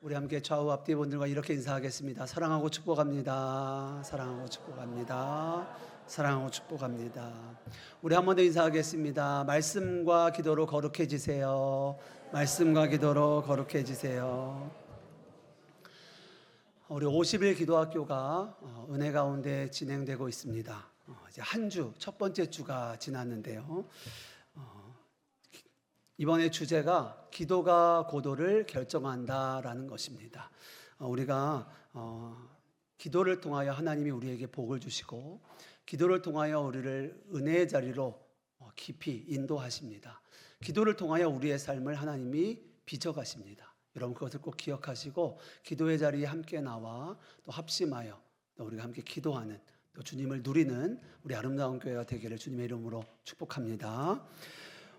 우리 함께 좌우 앞뒤 분들과 이렇게 인사하겠습니다. 사랑하고 축복합니다. 사랑하고 축복합니다. 사랑하고 축복합니다. 우리 한 번 더 인사하겠습니다. 말씀과 기도로 거룩해지세요. 말씀과 기도로 거룩해지세요. 우리 50일 기도학교가 은혜 가운데 진행되고 있습니다. 이제 한 주, 첫 번째 주가 지났는데요. 이번에 주제가 기도가 고도를 결정한다라는 것입니다. 우리가 기도를 통하여 하나님이 우리에게 복을 주시고 기도를 통하여 우리를 은혜의 자리로 깊이 인도하십니다. 기도를 통하여 우리의 삶을 하나님이 빚어가십니다. 여러분 그것을 꼭 기억하시고 기도의 자리에 함께 나와 또 합심하여 또 우리가 함께 기도하는 또 주님을 누리는 우리 아름다운 교회가 되기를 주님의 이름으로 축복합니다.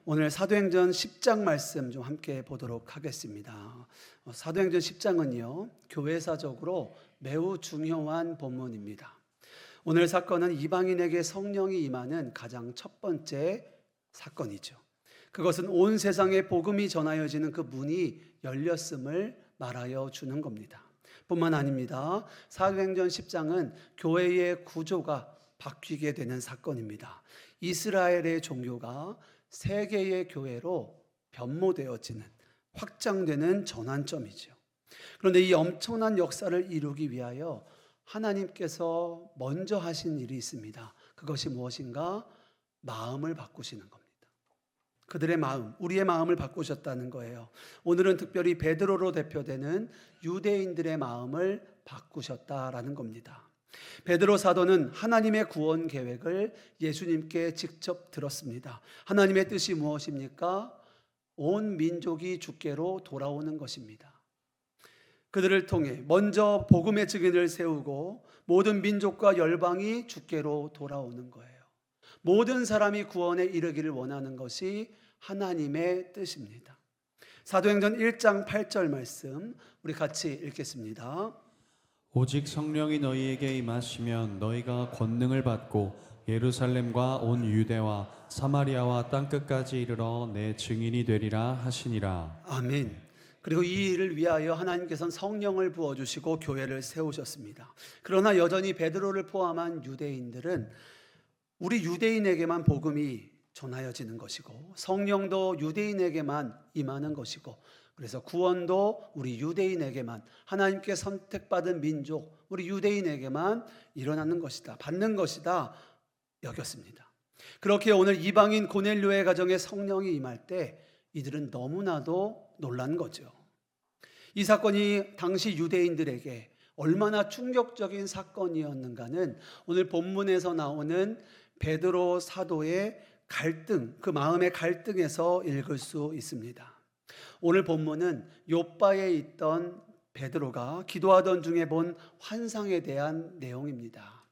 오늘 사도행전 10장 말씀 좀 함께 보도록 하겠습니다. 사도행전 10장은요 교회사적으로 매우 중요한 본문입니다. 오늘 사건은 이방인에게 성령이 임하는 가장 첫 번째 사건이죠. 그것은 온 세상에 복음이 전하여지는 그 문이 열렸음을 말하여 주는 겁니다. 뿐만 아닙니다. 사도행전 10장은 교회의 구조가 바뀌게 되는 사건입니다. 이스라엘의 종교가 세계의 교회로 변모되어지는 확장되는 전환점이죠. 그런데 이 엄청난 역사를 이루기 위하여 하나님께서 먼저 하신 일이 있습니다. 그것이 무엇인가? 마음을 바꾸시는 겁니다. 그들의 마음, 우리의 마음을 바꾸셨다는 거예요. 오늘은 특별히 베드로로 대표되는 유대인들의 마음을 바꾸셨다라는 겁니다. 베드로 사도는 하나님의 구원 계획을 예수님께 직접 들었습니다. 하나님의 뜻이 무엇입니까? 온 민족이 주께로 돌아오는 것입니다. 그들을 통해 먼저 복음의 증인을 세우고 모든 민족과 열방이 주께로 돌아오는 거예요. 모든 사람이 구원에 이르기를 원하는 것이 하나님의 뜻입니다. 사도행전 1장 8절 말씀 우리 같이 읽겠습니다. 오직 성령이 너희에게 임하시면 너희가 권능을 받고 예루살렘과 온 유대와 사마리아와 땅끝까지 이르러 내 증인이 되리라 하시니라. 아멘. 그리고 이 일을 위하여 하나님께서는 성령을 부어주시고 교회를 세우셨습니다. 그러나 여전히 베드로를 포함한 유대인들은 우리 유대인에게만 복음이 전하여지는 것이고 성령도 유대인에게만 임하는 것이고 그래서 구원도 우리 유대인에게만 하나님께 선택받은 민족 우리 유대인에게만 일어나는 것이다 받는 것이다 여겼습니다. 그렇게 오늘 이방인 고넬료의 가정에 성령이 임할 때 이들은 너무나도 놀란 거죠. 이 사건이 당시 유대인들에게 얼마나 충격적인 사건이었는가는 오늘 본문에서 나오는 베드로 사도의 갈등, 그 마음의 갈등에서 읽을 수 있습니다. 오늘 본문은 욥바에 있던 베드로가 기도하던 중에 본 환상에 대한 내용입니다.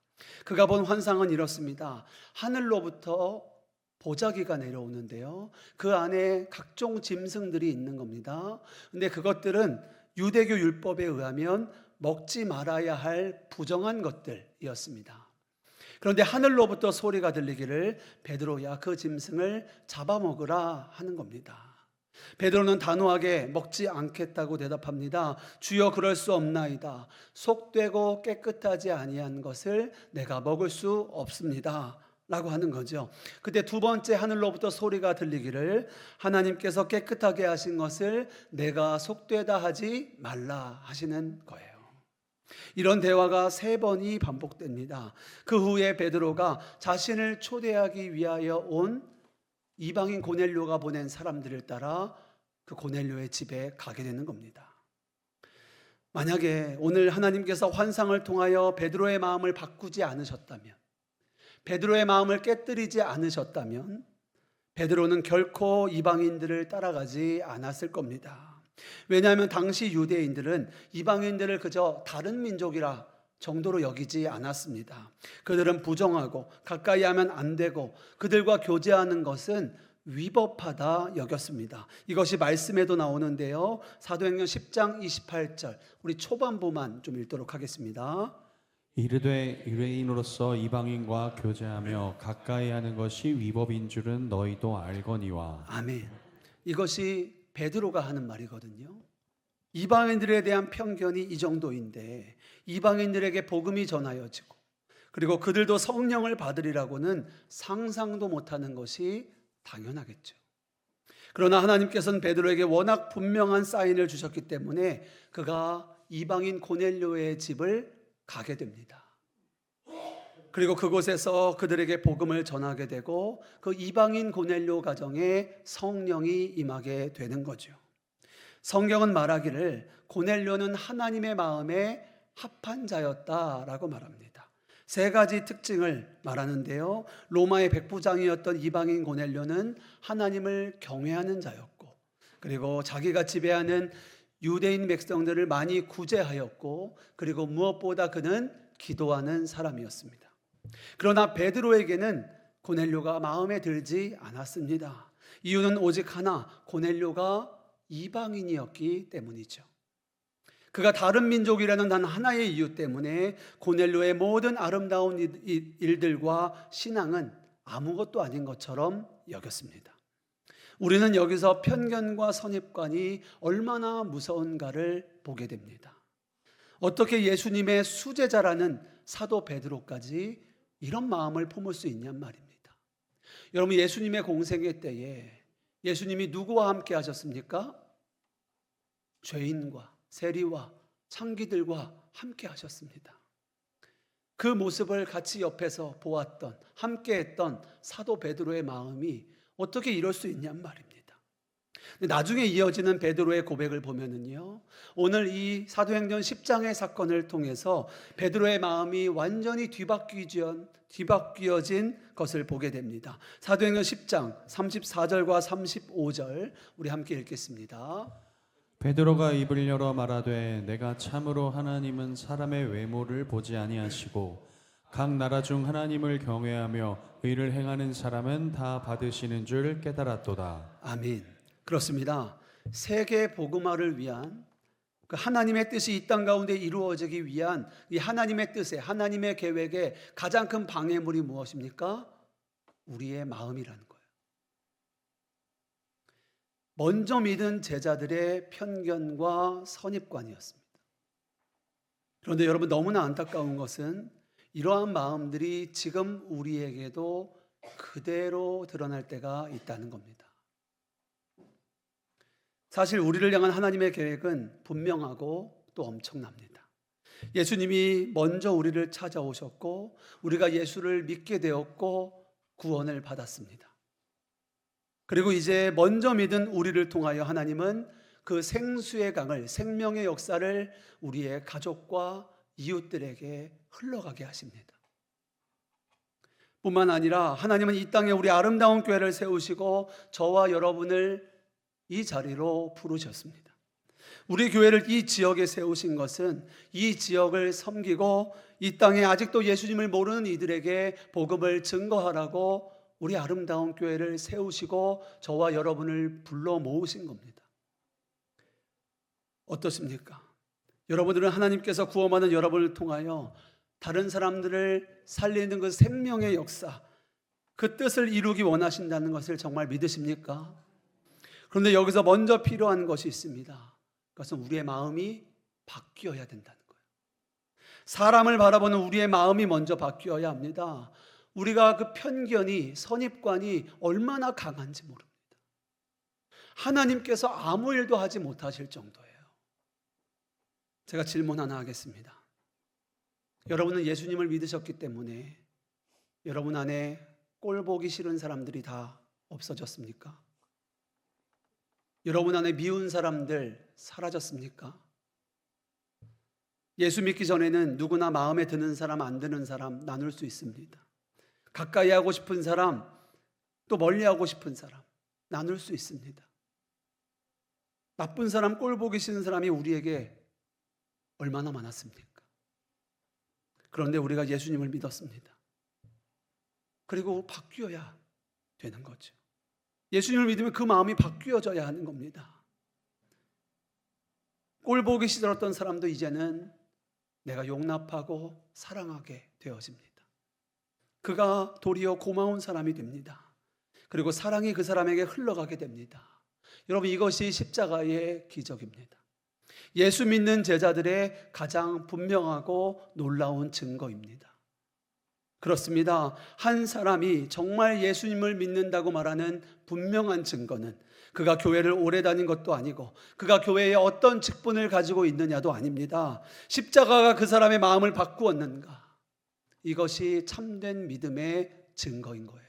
그가 본 환상은 이렇습니다. 하늘로부터 보자기가 내려오는데요. 그 안에 각종 짐승들이 있는 겁니다. 근데 그것들은 유대교 율법에 의하면 먹지 말아야 할 부정한 것들이었습니다. 그런데 하늘로부터 소리가 들리기를 베드로야 그 짐승을 잡아먹으라 하는 겁니다. 베드로는 단호하게 먹지 않겠다고 대답합니다. 주여 그럴 수 없나이다. 속되고 깨끗하지 아니한 것을 내가 먹을 수 없습니다 라고 하는 거죠. 그때 두 번째 하늘로부터 소리가 들리기를 하나님께서 깨끗하게 하신 것을 내가 속되다 하지 말라 하시는 거예요. 이런 대화가 3번이 반복됩니다. 그 후에 베드로가 자신을 초대하기 위하여 온 이방인 고넬료가 보낸 사람들을 따라 그 고넬료의 집에 가게 되는 겁니다. 만약에 오늘 하나님께서 환상을 통하여 베드로의 마음을 바꾸지 않으셨다면, 베드로의 마음을 깨뜨리지 않으셨다면 베드로는 결코 이방인들을 따라가지 않았을 겁니다. 왜냐하면 당시 유대인들은 이방인들을 그저 다른 민족이라 정도로 여기지 않았습니다. 그들은 부정하고 가까이 하면 안 되고 그들과 교제하는 것은 위법하다 여겼습니다. 이것이 말씀에도 나오는데요. 사도행전 10장 28절 우리 초반부만 좀 읽도록 하겠습니다. 이르되 유대인으로서 이방인과 교제하며 가까이 하는 것이 위법인 줄은 너희도 알거니와. 아멘. 이것이 베드로가 하는 말이거든요. 이방인들에 대한 편견이 이 정도인데 이방인들에게 복음이 전하여지고 그리고 그들도 성령을 받으리라고는 상상도 못하는 것이 당연하겠죠. 그러나 하나님께서는 베드로에게 워낙 분명한 사인을 주셨기 때문에 그가 이방인 고넬료의 집을 가게 됩니다. 그리고 그곳에서 그들에게 복음을 전하게 되고 그 이방인 고넬료 가정에 성령이 임하게 되는 거죠. 성경은 말하기를 고넬료는 하나님의 마음에 합한 자였다라고 말합니다. 세 가지 특징을 말하는데요. 로마의 백부장이었던 이방인 고넬료는 하나님을 경외하는 자였고, 그리고 자기가 지배하는 유대인 백성들을 많이 구제하였고, 그리고 무엇보다 그는 기도하는 사람이었습니다. 그러나 베드로에게는 고넬료가 마음에 들지 않았습니다. 이유는 오직 하나, 고넬료가 이방인이었기 때문이죠. 그가 다른 민족이라는 단 하나의 이유 때문에 고넬료의 모든 아름다운 일들과 신앙은 아무것도 아닌 것처럼 여겼습니다. 우리는 여기서 편견과 선입관이 얼마나 무서운가를 보게 됩니다. 어떻게 예수님의 수제자라는 사도 베드로까지 이런 마음을 품을 수 있냔 말입니다. 여러분, 예수님의 공생애 때에 예수님이 누구와 함께 하셨습니까? 죄인과 세리와 창기들과 함께 하셨습니다. 그 모습을 같이 옆에서 보았던, 함께 했던 사도 베드로의 마음이 어떻게 이럴 수 있냔 말입니다. 나중에 이어지는 베드로의 고백을 보면은요, 오늘 이 사도행전 10장의 사건을 통해서 베드로의 마음이 완전히 뒤바뀌어진 것을 보게 됩니다. 사도행전 10장 34절과 35절 우리 함께 읽겠습니다. 베드로가 입을 열어 말하되 내가 참으로 하나님은 사람의 외모를 보지 아니하시고 각 나라 중 하나님을 경외하며 의를 행하는 사람은 다 받으시는 줄 깨달았도다. 아멘. 그렇습니다. 세계 복음화를 위한 그 하나님의 뜻이 이 땅 가운데 이루어지기 위한 이 하나님의 뜻에, 하나님의 계획에 가장 큰 방해물이 무엇입니까? 우리의 마음이라는 거예요. 먼저 믿은 제자들의 편견과 선입관이었습니다. 그런데 여러분, 너무나 안타까운 것은 이러한 마음들이 지금 우리에게도 그대로 드러날 때가 있다는 겁니다. 사실 우리를 향한 하나님의 계획은 분명하고 또 엄청납니다. 예수님이 먼저 우리를 찾아오셨고 우리가 예수를 믿게 되었고 구원을 받았습니다. 그리고 이제 먼저 믿은 우리를 통하여 하나님은 그 생수의 강을, 생명의 역사를 우리의 가족과 이웃들에게 흘러가게 하십니다. 뿐만 아니라 하나님은 이 땅에 우리 아름다운 교회를 세우시고 저와 여러분을 이 자리로 부르셨습니다. 우리 교회를 이 지역에 세우신 것은 이 지역을 섬기고 이 땅에 아직도 예수님을 모르는 이들에게 복음을 증거하라고 우리 아름다운 교회를 세우시고 저와 여러분을 불러 모으신 겁니다. 어떻습니까? 여러분들은 하나님께서 구원하는 여러분을 통하여 다른 사람들을 살리는 그 생명의 역사, 그 뜻을 이루기 원하신다는 것을 정말 믿으십니까? 그런데 여기서 먼저 필요한 것이 있습니다. 그것은 우리의 마음이 바뀌어야 된다는 거예요. 사람을 바라보는 우리의 마음이 먼저 바뀌어야 합니다. 우리가 그 편견이, 선입관이 얼마나 강한지 모릅니다. 하나님께서 아무 일도 하지 못하실 정도예요. 제가 질문 하나 하겠습니다. 여러분은 예수님을 믿으셨기 때문에 여러분 안에 꼴 보기 싫은 사람들이 다 없어졌습니까? 여러분 안에 미운 사람들 사라졌습니까? 예수 믿기 전에는 누구나 마음에 드는 사람, 안 드는 사람 나눌 수 있습니다. 가까이 하고 싶은 사람, 또 멀리 하고 싶은 사람 나눌 수 있습니다. 나쁜 사람, 꼴 보기 싫은 사람이 우리에게 얼마나 많았습니까? 그런데 우리가 예수님을 믿었습니다. 그리고 바뀌어야 되는 거죠. 예수님을 믿으면 그 마음이 바뀌어져야 하는 겁니다. 꼴 보기 싫었던 사람도 이제는 내가 용납하고 사랑하게 되어집니다. 그가 도리어 고마운 사람이 됩니다. 그리고 사랑이 그 사람에게 흘러가게 됩니다. 여러분, 이것이 십자가의 기적입니다. 예수 믿는 제자들의 가장 분명하고 놀라운 증거입니다. 그렇습니다. 한 사람이 정말 예수님을 믿는다고 말하는 분명한 증거는 그가 교회를 오래 다닌 것도 아니고 그가 교회에 어떤 직분을 가지고 있느냐도 아닙니다. 십자가가 그 사람의 마음을 바꾸었는가? 이것이 참된 믿음의 증거인 거예요.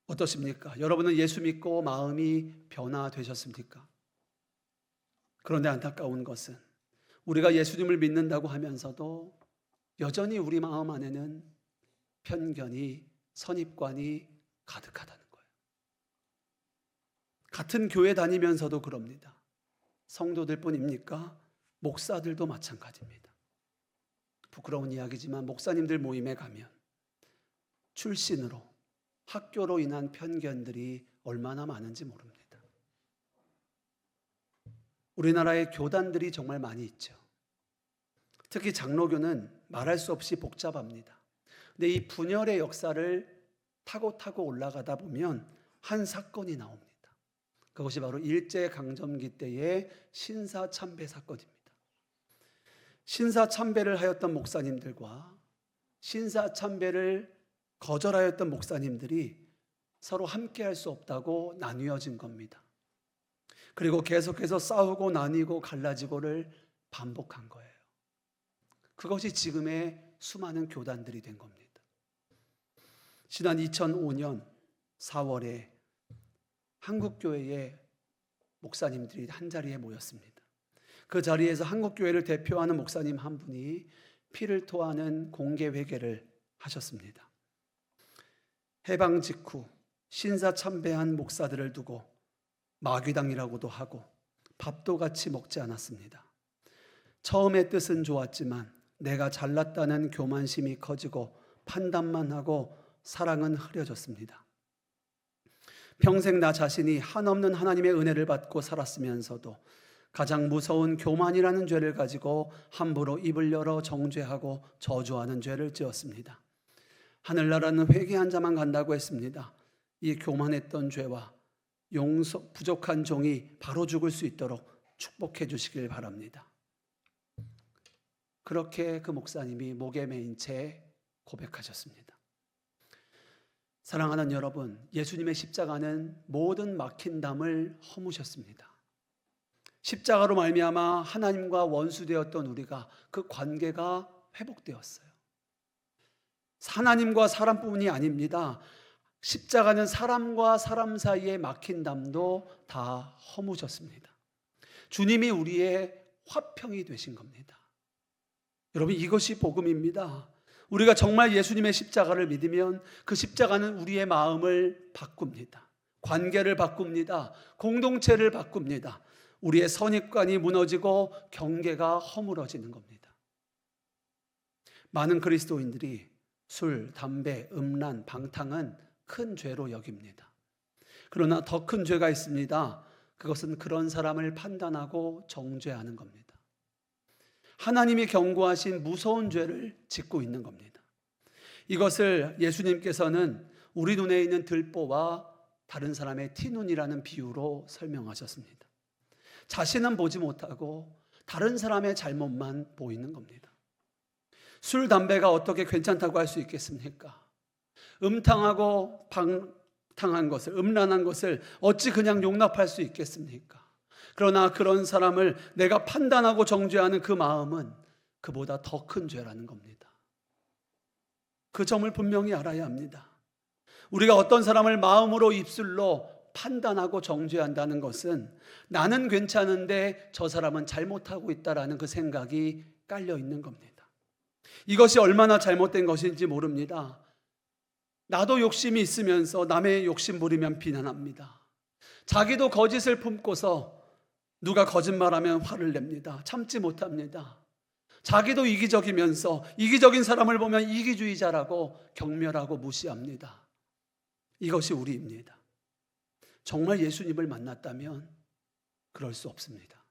어떻습니까? 여러분은 예수 믿고 마음이 변화되셨습니까? 그런데 안타까운 것은 우리가 예수님을 믿는다고 하면서도 여전히 우리 마음 안에는 편견이, 선입관이 가득하다는 거예요. 같은 교회 다니면서도 그럽니다. 성도들 뿐입니까? 목사들도 마찬가지입니다. 부끄러운 이야기지만 목사님들 모임에 가면 출신으로, 학교로 인한 편견들이 얼마나 많은지 모릅니다. 우리나라의 교단들이 정말 많이 있죠. 특히 장로교는 말할 수 없이 복잡합니다. 근데 이 분열의 역사를 타고 올라가다 보면 한 사건이 나옵니다. 그것이 바로 일제강점기 때의 신사참배 사건입니다. 신사참배를 하였던 목사님들과 신사참배를 거절하였던 목사님들이 서로 함께할 수 없다고 나뉘어진 겁니다. 그리고 계속해서 싸우고 나뉘고 갈라지고를 반복한 거예요. 그것이 지금의 수많은 교단들이 된 겁니다. 지난 2005년 4월에 한국교회의 목사님들이 한자리에 모였습니다. 그 자리에서 한국교회를 대표하는 목사님 한 분이 피를 토하는 공개 회개를 하셨습니다. 해방 직후 신사참배한 목사들을 두고 마귀당이라고도 하고 밥도 같이 먹지 않았습니다. 처음의 뜻은 좋았지만 내가 잘났다는 교만심이 커지고 판단만 하고 사랑은 흐려졌습니다. 평생 나 자신이 한없는 하나님의 은혜를 받고 살았으면서도 가장 무서운 교만이라는 죄를 가지고 함부로 입을 열어 정죄하고 저주하는 죄를 지었습니다. 하늘나라는 회개한 자만 간다고 했습니다. 이 교만했던 죄와 부족한 종이 바로 죽을 수 있도록 축복해 주시길 바랍니다. 그렇게 그 목사님이 목에 매인 채 고백하셨습니다. 사랑하는 여러분, 예수님의 십자가는 모든 막힌 담을 허무셨습니다. 십자가로 말미암아 하나님과 원수되었던 우리가 그 관계가 회복되었어요. 하나님과 사람뿐이 아닙니다. 십자가는 사람과 사람 사이에 막힌 담도 다 허무셨습니다. 주님이 우리의 화평이 되신 겁니다. 여러분, 이것이 복음입니다. 우리가 정말 예수님의 십자가를 믿으면 그 십자가는 우리의 마음을 바꿉니다. 관계를 바꿉니다. 공동체를 바꿉니다. 우리의 선입관이 무너지고 경계가 허물어지는 겁니다. 많은 그리스도인들이 술, 담배, 음란, 방탕은 큰 죄로 여깁니다. 그러나 더 큰 죄가 있습니다. 그것은 그런 사람을 판단하고 정죄하는 겁니다. 하나님이 경고하신 무서운 죄를 짓고 있는 겁니다. 이것을 예수님께서는 우리 눈에 있는 들보와 다른 사람의 티눈이라는 비유로 설명하셨습니다. 자신은 보지 못하고 다른 사람의 잘못만 보이는 겁니다. 술, 담배가 어떻게 괜찮다고 할 수 있겠습니까? 음탕하고 방탕한 것을, 음란한 것을 어찌 그냥 용납할 수 있겠습니까? 그러나 그런 사람을 내가 판단하고 정죄하는 그 마음은 그보다 더 큰 죄라는 겁니다. 그 점을 분명히 알아야 합니다. 우리가 어떤 사람을 마음으로, 입술로 판단하고 정죄한다는 것은 나는 괜찮은데 저 사람은 잘못하고 있다라는 그 생각이 깔려 있는 겁니다. 이것이 얼마나 잘못된 것인지 모릅니다. 나도 욕심이 있으면서 남의 욕심 부리면 비난합니다. 자기도 거짓을 품고서 누가 거짓말하면 화를 냅니다. 참지 못합니다. 자기도 이기적이면서 이기적인 사람을 보면 이기주의자라고 경멸하고 무시합니다. 이것이 우리입니다. 정말 예수님을 만났다면 그럴 수 없습니다.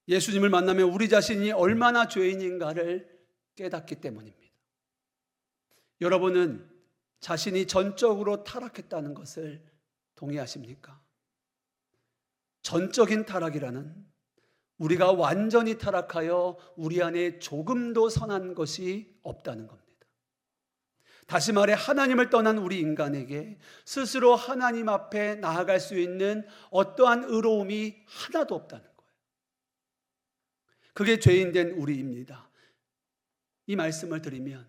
예수님을 만나면 우리 자신이 얼마나 죄인인가를 깨닫기 때문입니다. 여러분은 자신이 전적으로 타락했다는 것을 동의하십니까? 전적인 타락이라는, 우리가 완전히 타락하여 우리 안에 조금도 선한 것이 없다는 겁니다. 다시 말해 하나님을 떠난 우리 인간에게 스스로 하나님 앞에 나아갈 수 있는 어떠한 의로움이 하나도 없다는 거예요. 그게 죄인된 우리입니다. 이 말씀을 드리면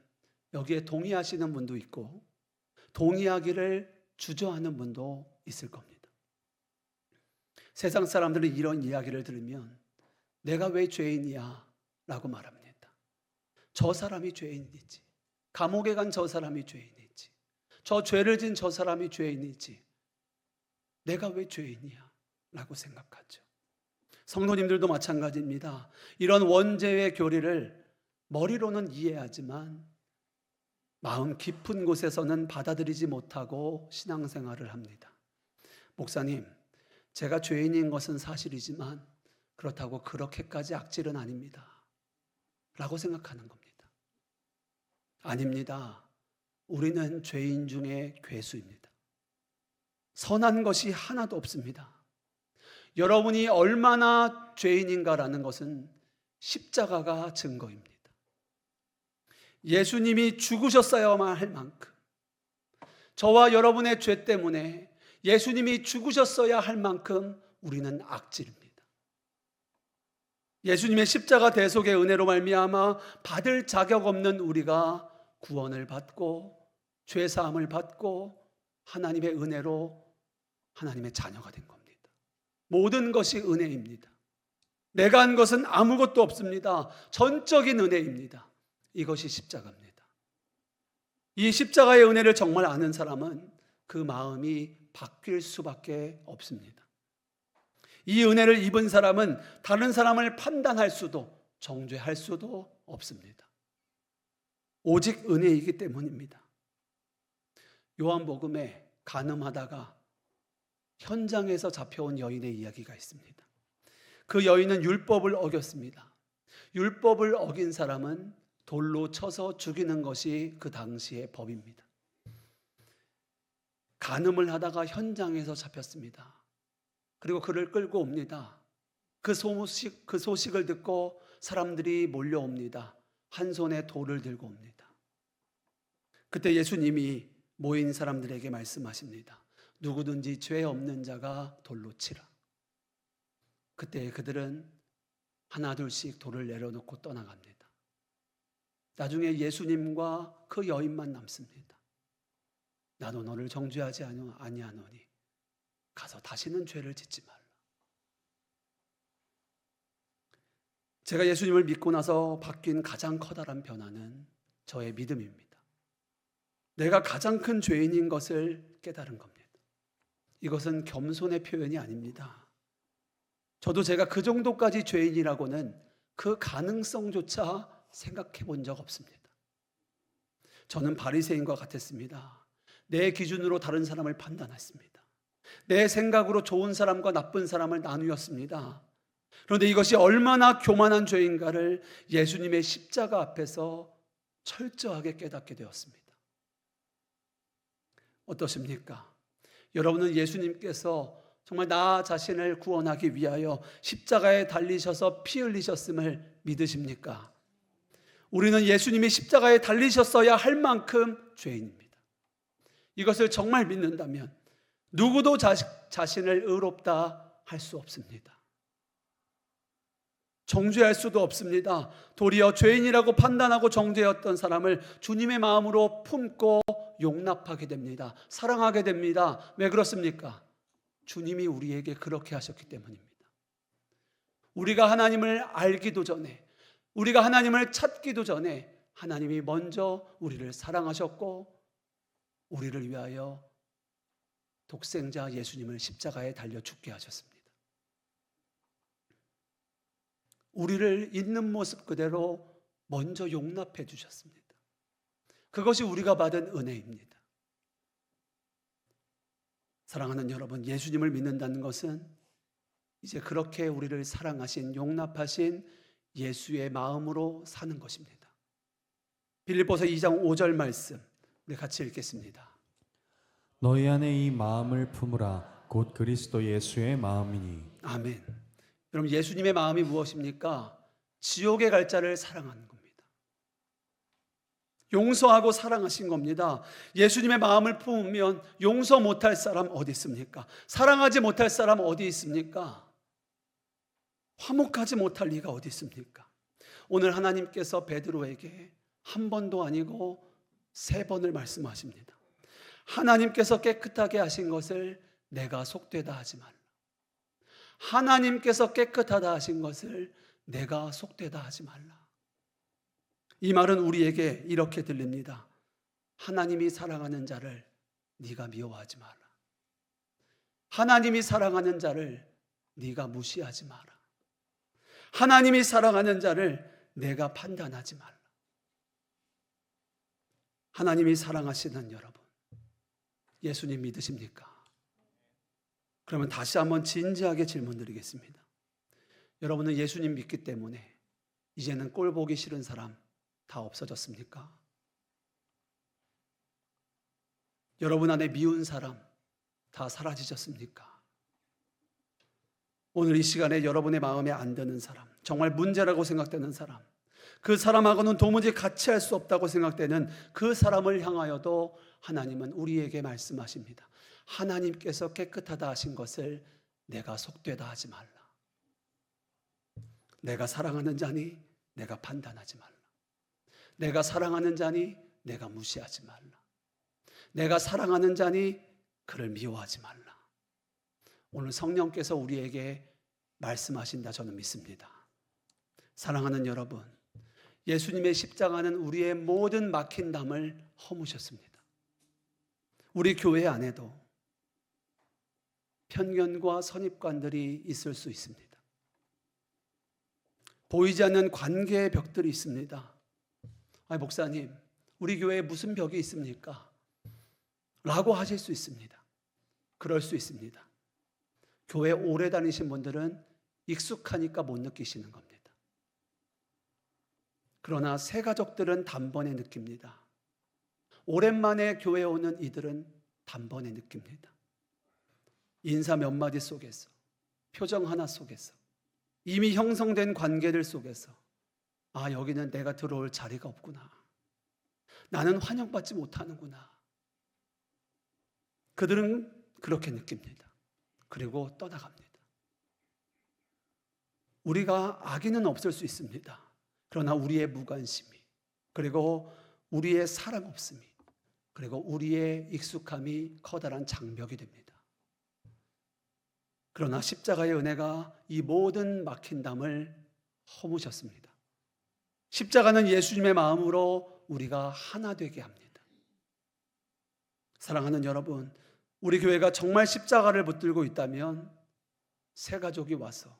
여기에 동의하시는 분도 있고 동의하기를 주저하는 분도 있을 겁니다. 세상 사람들은 이런 이야기를 들으면 내가 왜 죄인이야? 라고 말합니다. 저 사람이 죄인이지. 감옥에 간 저 사람이 죄인이지. 저 죄를 진 저 사람이 죄인이지. 내가 왜 죄인이야? 라고 생각하죠. 성도님들도 마찬가지입니다. 이런 원죄의 교리를 머리로는 이해하지만 마음 깊은 곳에서는 받아들이지 못하고 신앙생활을 합니다. 목사님, 제가 죄인인 것은 사실이지만 그렇다고 그렇게까지 악질은 아닙니다. 라고 생각하는 겁니다. 아닙니다. 우리는 죄인 중에 괴수입니다. 선한 것이 하나도 없습니다. 여러분이 얼마나 죄인인가라는 것은 십자가가 증거입니다. 예수님이 죽으셨어야만 할 만큼, 저와 여러분의 죄 때문에 예수님이 죽으셨어야 할 만큼 우리는 악질입니다. 예수님의 십자가 대속의 은혜로 말미암아 받을 자격 없는 우리가 구원을 받고 죄 사함을 받고 하나님의 은혜로 하나님의 자녀가 된 겁니다. 모든 것이 은혜입니다. 내가 한 것은 아무것도 없습니다. 전적인 은혜입니다. 이것이 십자가입니다. 이 십자가의 은혜를 정말 아는 사람은 그 마음이 바뀔 수밖에 없습니다. 이 은혜를 입은 사람은 다른 사람을 판단할 수도 정죄할 수도 없습니다. 오직 은혜이기 때문입니다. 요한복음에 간음하다가 현장에서 잡혀온 여인의 이야기가 있습니다. 그 여인은 율법을 어겼습니다. 율법을 어긴 사람은 돌로 쳐서 죽이는 것이 그 당시의 법입니다. 간음을 하다가 현장에서 잡혔습니다. 그리고 그를 끌고 옵니다. 그 소식을 듣고 사람들이 몰려옵니다. 한 손에 돌을 들고 옵니다. 그때 예수님이 모인 사람들에게 말씀하십니다. 누구든지 죄 없는 자가 돌로 치라. 그때 그들은 하나 둘씩 돌을 내려놓고 떠나갑니다. 나중에 예수님과 그 여인만 남습니다. 나도 너를 정죄하지 아니하노니 가서 다시는 죄를 짓지 말라. 제가 예수님을 믿고 나서 바뀐 가장 커다란 변화는 저의 믿음입니다. 내가 가장 큰 죄인인 것을 깨달은 겁니다. 이것은 겸손의 표현이 아닙니다. 저도 제가 그 정도까지 죄인이라고는 그 가능성조차 생각해 본 적 없습니다. 저는 바리새인과 같았습니다. 내 기준으로 다른 사람을 판단했습니다. 내 생각으로 좋은 사람과 나쁜 사람을 나누었습니다. 그런데 이것이 얼마나 교만한 죄인가를 예수님의 십자가 앞에서 철저하게 깨닫게 되었습니다. 어떠십니까? 여러분은 예수님께서 정말 나 자신을 구원하기 위하여 십자가에 달리셔서 피 흘리셨음을 믿으십니까? 우리는 예수님이 십자가에 달리셨어야 할 만큼 죄인입니다. 이것을 정말 믿는다면 누구도 자신을 의롭다 할 수 없습니다. 정죄할 수도 없습니다. 도리어 죄인이라고 판단하고 정죄했던 사람을 주님의 마음으로 품고 용납하게 됩니다. 사랑하게 됩니다. 왜 그렇습니까? 주님이 우리에게 그렇게 하셨기 때문입니다. 우리가 하나님을 알기도 전에, 우리가 하나님을 찾기도 전에 하나님이 먼저 우리를 사랑하셨고 우리를 위하여 독생자 예수님을 십자가에 달려 죽게 하셨습니다. 우리를 있는 모습 그대로 먼저 용납해 주셨습니다. 그것이 우리가 받은 은혜입니다. 사랑하는 여러분, 예수님을 믿는다는 것은 이제 그렇게 우리를 사랑하신, 용납하신 예수의 마음으로 사는 것입니다. 빌립보서 2장 5절 말씀 우리 같이 읽겠습니다. 너희 안에 이 마음을 품으라. 곧 그리스도 예수의 마음이니. 아멘. 여러분, 예수님의 마음이 무엇입니까? 지옥에 갈 자를 사랑하는 겁니다. 용서하고 사랑하신 겁니다. 예수님의 마음을 품으면 용서 못할 사람 어디 있습니까? 사랑하지 못할 사람 어디 있습니까? 화목하지 못할 리가 어디 있습니까? 오늘 하나님께서 베드로에게 한 번도 아니고 3번을 말씀하십니다. 하나님께서 깨끗하게 하신 것을 내가 속되다 하지 말라. 하나님께서 깨끗하다 하신 것을 내가 속되다 하지 말라. 이 말은 우리에게 이렇게 들립니다. 하나님이 사랑하는 자를 네가 미워하지 마라. 하나님이 사랑하는 자를 네가 무시하지 마라. 하나님이 사랑하는 자를 내가 판단하지 말라. 하나님이 사랑하시는 여러분, 예수님 믿으십니까? 그러면 다시 한번 진지하게 질문드리겠습니다. 여러분은 예수님 믿기 때문에 이제는 꼴 보기 싫은 사람 다 없어졌습니까? 여러분 안에 미운 사람 다 사라지셨습니까? 오늘 이 시간에 여러분의 마음에 안 드는 사람, 정말 문제라고 생각되는 사람, 그 사람하고는 도무지 같이 할 수 없다고 생각되는 그 사람을 향하여도 하나님은 우리에게 말씀하십니다. 하나님께서 깨끗하다 하신 것을 내가 속되다 하지 말라. 내가 사랑하는 자니 내가 판단하지 말라. 내가 사랑하는 자니 내가 무시하지 말라. 내가 사랑하는 자니 그를 미워하지 말라. 오늘 성령께서 우리에게 말씀하신다 저는 믿습니다. 사랑하는 여러분, 예수님의 십자가는 우리의 모든 막힌 담을 허무셨습니다. 우리 교회 안에도 편견과 선입관들이 있을 수 있습니다. 보이지 않는 관계의 벽들이 있습니다. 목사님, 우리 교회에 무슨 벽이 있습니까? 라고 하실 수 있습니다. 그럴 수 있습니다. 교회 오래 다니신 분들은 익숙하니까 못 느끼시는 겁니다. 그러나 새 가족들은 단번에 느낍니다. 오랜만에 교회에 오는 이들은 단번에 느낍니다. 인사 몇 마디 속에서, 표정 하나 속에서, 이미 형성된 관계들 속에서 여기는 내가 들어올 자리가 없구나. 나는 환영받지 못하는구나. 그들은 그렇게 느낍니다. 그리고 떠나갑니다. 우리가 악의는 없을 수 있습니다. 그러나 우리의 무관심이, 그리고 우리의 사랑 없음이, 그리고 우리의 익숙함이 커다란 장벽이 됩니다. 그러나 십자가의 은혜가 이 모든 막힌 담을 허무셨습니다. 십자가는 예수님의 마음으로 우리가 하나 되게 합니다. 사랑하는 여러분, 우리 교회가 정말 십자가를 붙들고 있다면 새 가족이 와서,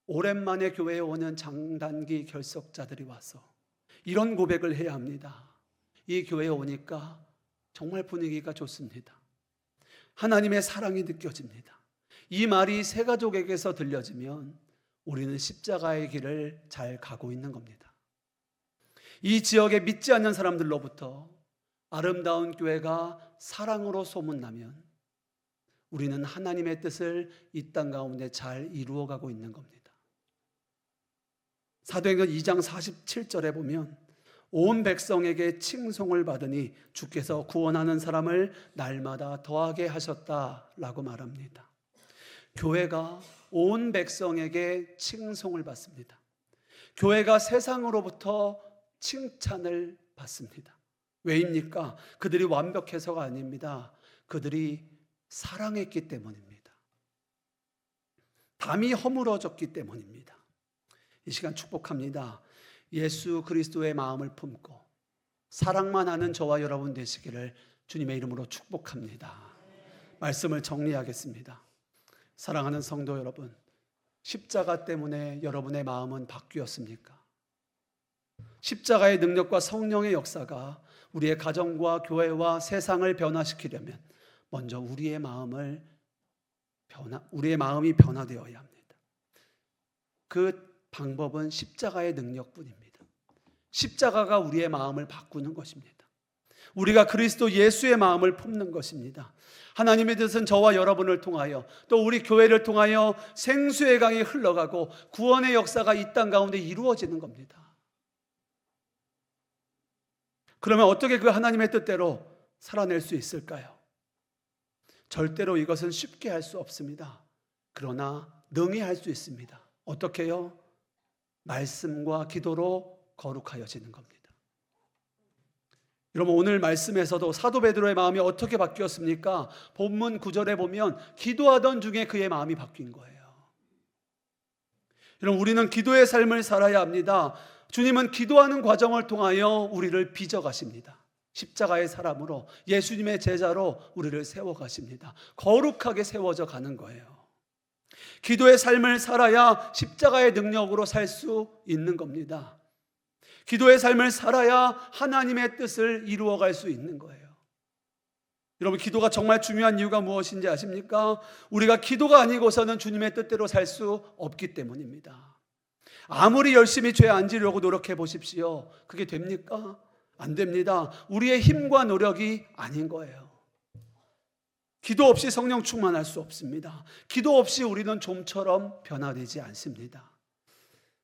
오랜만에 교회에 오는 장단기 결석자들이 와서 이런 고백을 해야 합니다. 이 교회에 오니까 정말 분위기가 좋습니다. 하나님의 사랑이 느껴집니다. 이 말이 새 가족에게서 들려지면 우리는 십자가의 길을 잘 가고 있는 겁니다. 이 지역에 믿지 않는 사람들로부터 아름다운 교회가 사랑으로 소문나면 우리는 하나님의 뜻을 이 땅 가운데 잘 이루어가고 있는 겁니다. 사도행전 2장 47절에 보면 온 백성에게 칭송을 받으니 주께서 구원하는 사람을 날마다 더하게 하셨다라고 말합니다. 교회가 온 백성에게 칭송을 받습니다. 교회가 세상으로부터 칭찬을 받습니다. 왜입니까? 그들이 완벽해서가 아닙니다. 그들이 사랑했기 때문입니다. 담이 허물어졌기 때문입니다. 이 시간 축복합니다. 예수 그리스도의 마음을 품고 사랑만 하는 저와 여러분 되시기를 주님의 이름으로 축복합니다. 말씀을 정리하겠습니다. 사랑하는 성도 여러분, 십자가 때문에 여러분의 마음은 바뀌었습니까? 십자가의 능력과 성령의 역사가 우리의 가정과 교회와 세상을 변화시키려면 먼저 우리의 마음이 변화되어야 합니다. 그 방법은 십자가의 능력뿐입니다. 십자가가 우리의 마음을 바꾸는 것입니다. 우리가 그리스도 예수의 마음을 품는 것입니다. 하나님의 뜻은 저와 여러분을 통하여 또 우리 교회를 통하여 생수의 강이 흘러가고 구원의 역사가 이 땅 가운데 이루어지는 겁니다. 그러면 어떻게 그 하나님의 뜻대로 살아낼 수 있을까요? 절대로 이것은 쉽게 할 수 없습니다. 그러나 능히 할 수 있습니다. 어떻게요? 말씀과 기도로 거룩하여지는 겁니다. 여러분, 오늘 말씀에서도 사도 베드로의 마음이 어떻게 바뀌었습니까? 본문 9절에 보면 기도하던 중에 그의 마음이 바뀐 거예요. 여러분, 우리는 기도의 삶을 살아야 합니다. 주님은 기도하는 과정을 통하여 우리를 빚어가십니다. 십자가의 사람으로, 예수님의 제자로 우리를 세워가십니다. 거룩하게 세워져 가는 거예요. 기도의 삶을 살아야 십자가의 능력으로 살 수 있는 겁니다. 기도의 삶을 살아야 하나님의 뜻을 이루어갈 수 있는 거예요. 여러분, 기도가 정말 중요한 이유가 무엇인지 아십니까? 우리가 기도가 아니고서는 주님의 뜻대로 살 수 없기 때문입니다. 아무리 열심히 죄 안 지려고 노력해 보십시오. 그게 됩니까? 안 됩니다. 우리의 힘과 노력이 아닌 거예요. 기도 없이 성령 충만할 수 없습니다. 기도 없이 우리는 좀처럼 변화되지 않습니다.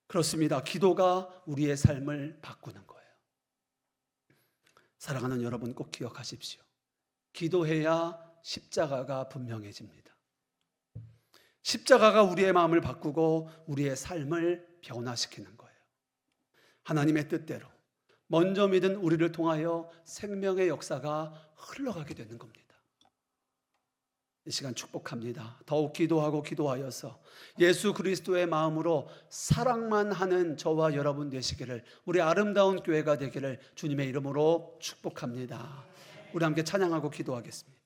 그렇습니다. 기도가 우리의 삶을 바꾸는 거예요. 사랑하는 여러분, 꼭 기억하십시오. 기도해야 십자가가 분명해집니다. 십자가가 우리의 마음을 바꾸고 우리의 삶을 변화시키는 거예요. 하나님의 뜻대로 먼저 믿은 우리를 통하여 생명의 역사가 흘러가게 되는 겁니다. 이 시간 축복합니다. 더욱 기도하고 기도하여서 예수 그리스도의 마음으로 사랑만 하는 저와 여러분 되시기를, 우리 아름다운 교회가 되기를 주님의 이름으로 축복합니다. 우리 함께 찬양하고 기도하겠습니다.